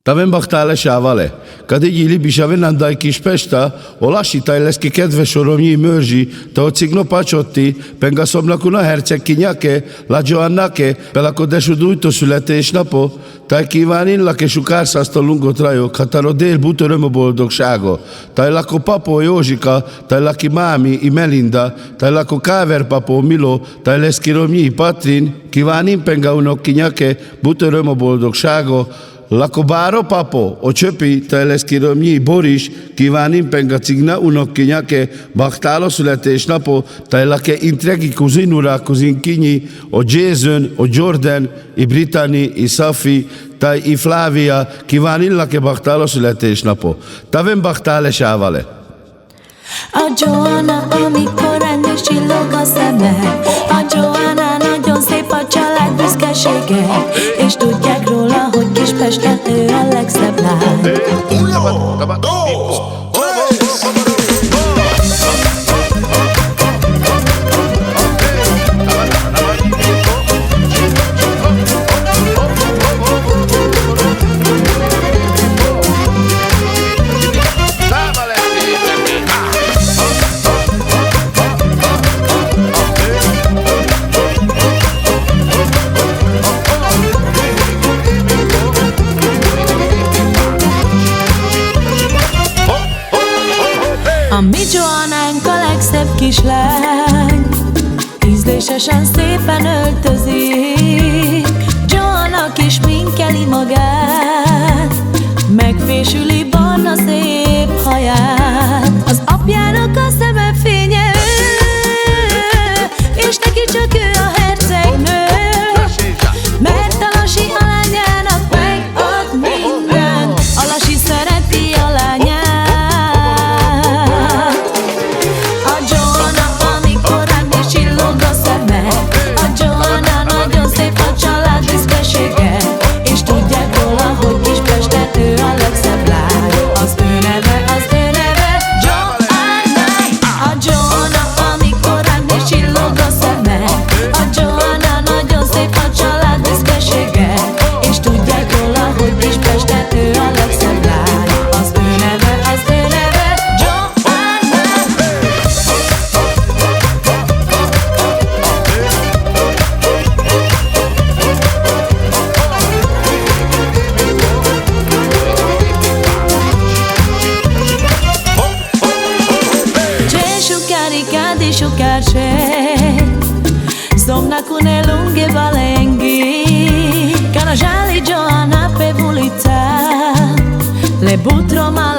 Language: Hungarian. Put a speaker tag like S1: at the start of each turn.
S1: Taven bachtál sávale. Kadigi libiša venandaj kispesta, olasítaj lesz ki kedves oromnyi mörzsi, ta o cigno pacsotti, penga szomlakuna herceg kinyake, la Joannake, pelako desudújtó születésnapo, taj kíváninlak és ukárszázta lungot rajok, hataro dél bút öröm a boldogsága, taj lako papo Józsika, taj laki mámi i Melinda, taj lako káver papo Milo, taj lesz ki romnyi Patrin, kívánin penga unok kinyake, bút öröm a boldogsága, Lako báro papo, o csöpi, te lesz kiromnyi Boris, kívánim penga cigna unokkinyake, baktálo születésnapo, te lake intregi kuzinura kuzinkinyi, o Jason, o Jordan, i Brittany, i Safi, te i Flavia, kívánin lake baktálo születésnapo. Taven baktále sávale.
S2: A Joanna, amikor rendes csillog a szeme, a Joanna nagyon szép, a család büszkesége, és tudják róla, hogy Kispesten ő a legszebb lány. A mi Joannánk a legszebb kislány, ízlésesen szépen öltözik. Joanna kis minkeli magát, megfésüli barna szép haját. Az apjának a szeme fénye ő, és neki csak ő a hercegnő, mert a Lasi a lányának megad minden. A Lasi szereti a lányát. Somnacune lunghe valenghi, canajali Joanna pe ulița, le butro mal